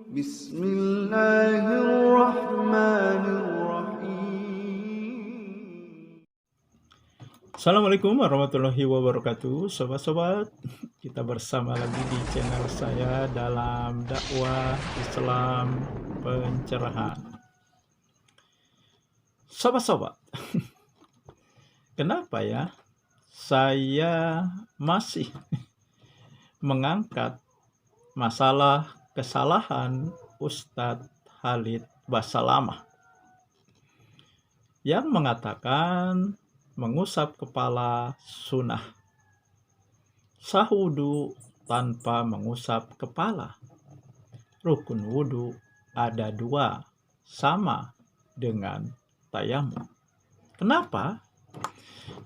Bismillahirrahmanirrahim. Assalamualaikum warahmatullahi wabarakatuh. Sobat-sobat, kita bersama lagi di channel saya dalam dakwah Islam pencerahan. Sobat-sobat, kenapa ya saya masih mengangkat masalah kesalahan Ustadz Khalid Basalamah yang mengatakan mengusap kepala sunnah, sah wudu tanpa mengusap kepala, rukun wudu ada 2, sama dengan tayamum. Kenapa?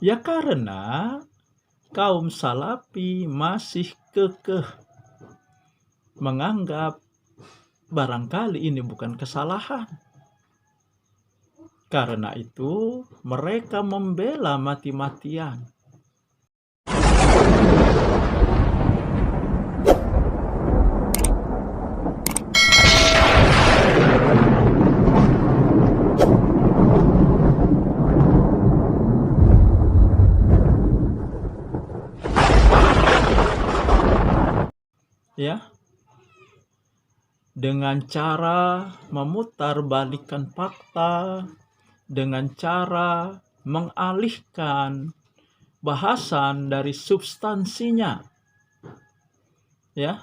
Ya karena kaum salafi masih kekeh menganggap barangkali ini bukan kesalahan. Karena itu mereka membela mati-matian. Ya, dengan cara memutarbalikkan fakta, dengan cara mengalihkan bahasan dari substansinya. Ya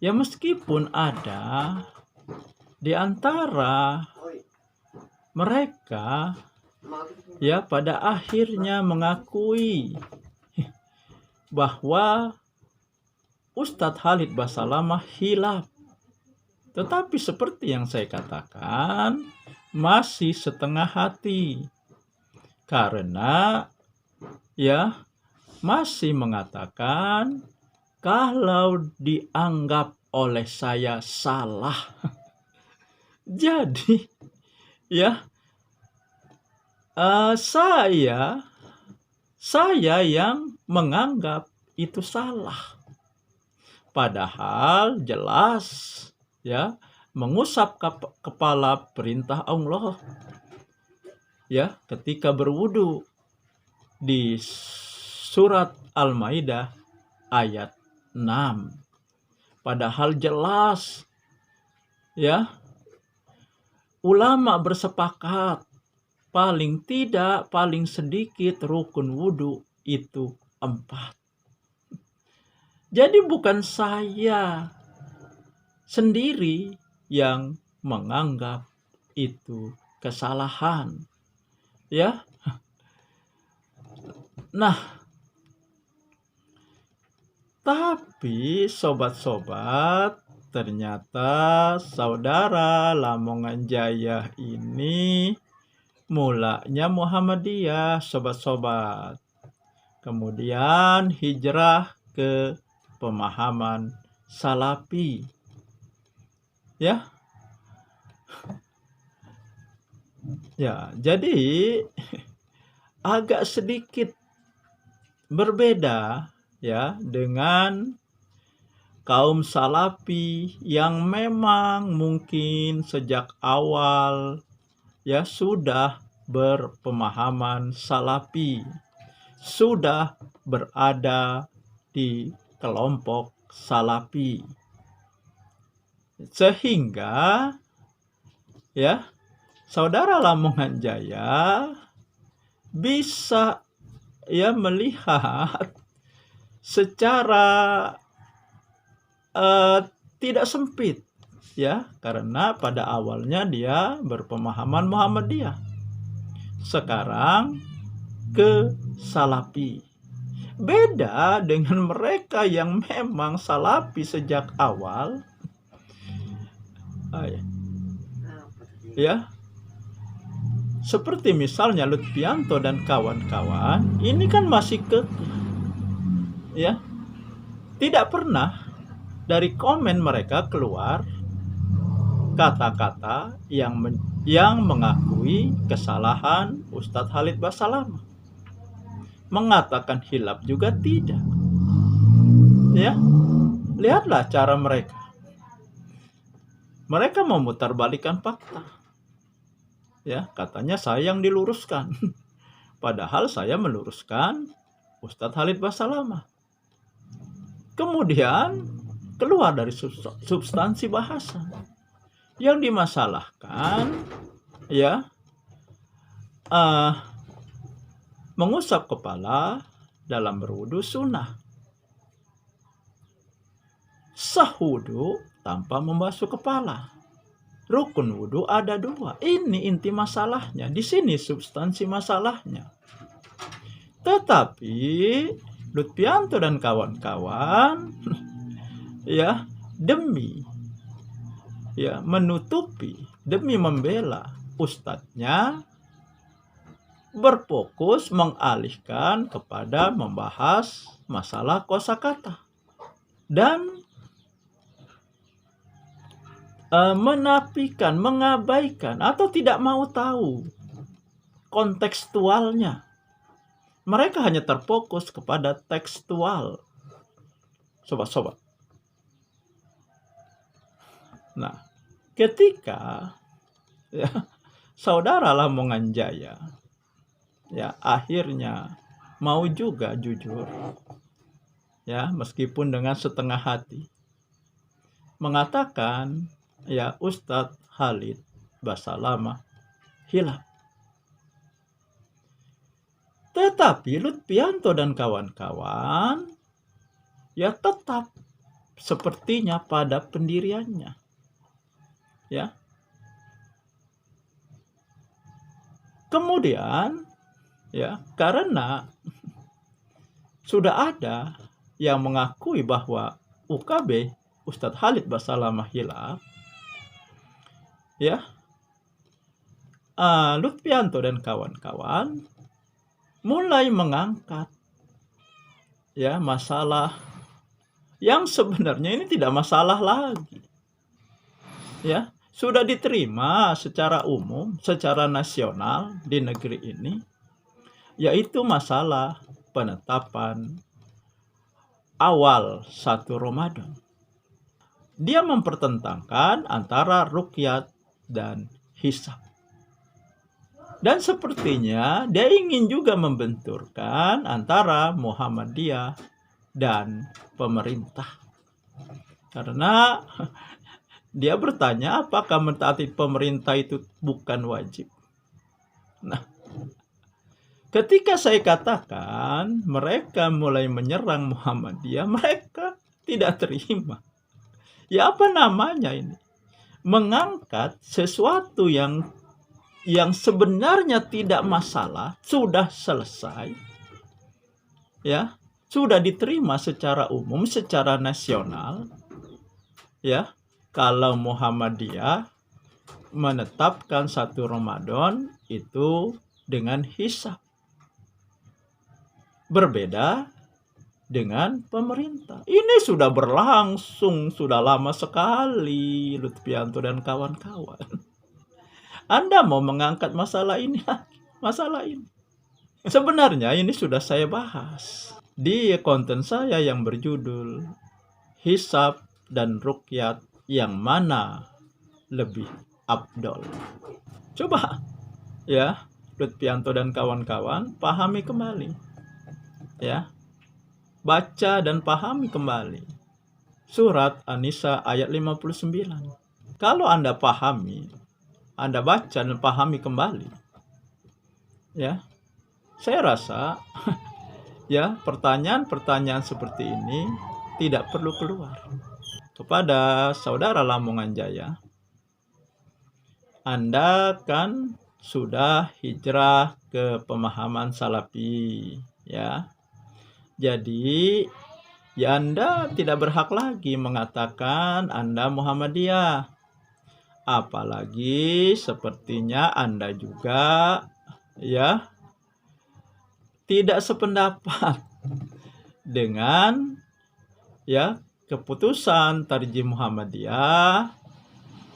meskipun ada di antara mereka ya pada akhirnya mengakui bahwa Ustadz Khalid Basalamah hilaf. Tetapi seperti yang saya katakan, masih setengah hati. Karena ya masih mengatakan kalau dianggap oleh saya salah. Jadi ya saya yang menganggap itu salah. Padahal jelas ya mengusap kepala perintah Allah ya ketika berwudu di surat Al-Maidah ayat 6. Padahal jelas ya ulama bersepakat paling tidak paling sedikit rukun wudu itu 4. Jadi bukan saya sendiri yang menganggap itu kesalahan. Ya. Nah, tapi sobat-sobat, ternyata saudara Lamongan Jaya ini mulanya Muhammadiyah, sobat-sobat. Kemudian hijrah ke pemahaman Salafi. Ya. Ya, jadi agak sedikit berbeda ya dengan kaum Salafi yang memang mungkin sejak awal ya sudah berpemahaman Salafi, sudah berada di kelompok Salafi, sehingga ya saudara Lamongan Jaya bisa ya melihat secara tidak sempit ya, karena pada awalnya dia berpemahaman Muhammadiyah, sekarang ke Salafi. Beda dengan mereka yang memang Salafi sejak awal. Ya. Seperti misalnya Lutfianto dan kawan-kawan, ini kan masih ya. Tidak pernah dari komen mereka keluar kata-kata yang mengakui kesalahan Ustadz Khalid Basalamah. Mengatakan hilaf juga tidak. Ya, lihatlah cara mereka. Mereka memutarbalikkan fakta. Ya, katanya saya yang diluruskan. Padahal saya meluruskan Ustadz Khalid Basalamah. Kemudian keluar dari substansi bahasa. Yang dimasalahkan ya mengusap kepala dalam berwudu sunnah. Sah wudu tanpa membasuh kepala. Rukun wudu ada 2. Ini inti masalahnya. Di sini substansi masalahnya. Tetapi Lutfianto dan kawan-kawan ya demi menutupi, demi membela ustadznya, berfokus mengalihkan kepada membahas masalah kosakata dan menafikan, mengabaikan atau tidak mau tahu kontekstualnya. Mereka hanya terfokus kepada tekstual. Sobat-sobat. Nah, ketika saudara Lamongan Jaya akhirnya mau juga jujur, meskipun dengan setengah hati, mengatakan Ustadz Khalid Basalamah hilaf. Tetapi Lutfianto dan kawan-kawan tetap sepertinya pada pendiriannya. Kemudian karena sudah ada yang mengakui bahwa UKB Ustadz Khalid Basalamah hilaf, Lutfianto dan kawan-kawan mulai mengangkat masalah yang sebenarnya ini tidak masalah lagi. Sudah diterima secara umum, secara nasional di negeri ini, yaitu masalah penetapan awal 1 Ramadan. Dia mempertentangkan antara ruqyat dan hisab. Dan sepertinya dia ingin juga membenturkan antara Muhammadiyah dan pemerintah. Karena dia bertanya apakah mentaati pemerintah itu bukan wajib. Nah, ketika saya katakan mereka mulai menyerang Muhammadiyah, mereka tidak terima. Apa namanya ini? Mengangkat sesuatu yang sebenarnya tidak masalah, sudah selesai, sudah diterima secara umum, secara nasional, kalau Muhammadiyah menetapkan 1 Ramadan itu dengan hisab, berbeda dengan pemerintah. Ini sudah berlangsung, sudah lama sekali, Lutfianto dan kawan-kawan. Anda mau mengangkat masalah ini? Sebenarnya ini sudah saya bahas di konten saya yang berjudul Hisab dan Ruqyat yang mana lebih afdol. Coba Lutfianto dan kawan-kawan pahami kembali. Baca dan pahami kembali surat An-Nisa ayat 59. Kalau Anda pahami, Anda baca dan pahami kembali, saya rasa pertanyaan-pertanyaan seperti ini tidak perlu keluar. Kepada saudara Lamongan Jaya, Anda kan sudah hijrah ke pemahaman Salafi, Jadi Anda tidak berhak lagi mengatakan Anda Muhammadiyah. Apalagi sepertinya Anda juga tidak sependapat dengan keputusan Tarjih Muhammadiyah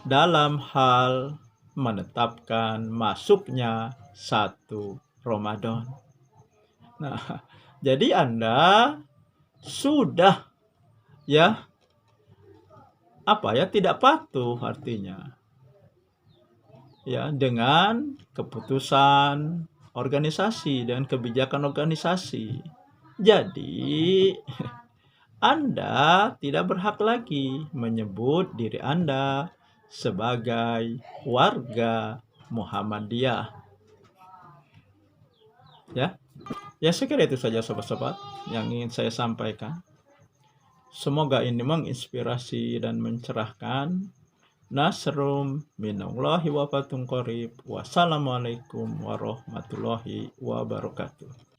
dalam hal menetapkan masuknya 1 Ramadan. Nah, jadi Anda sudah tidak patuh artinya. Ya, dengan keputusan organisasi dan kebijakan organisasi. Jadi, Anda tidak berhak lagi menyebut diri Anda sebagai warga Muhammadiyah. Ya, saya kira itu saja sobat-sobat yang ingin saya sampaikan. Semoga ini menginspirasi dan mencerahkan. Nasrum minallahi wa fatun qarib. Wassalamualaikum warahmatullahi wabarakatuh.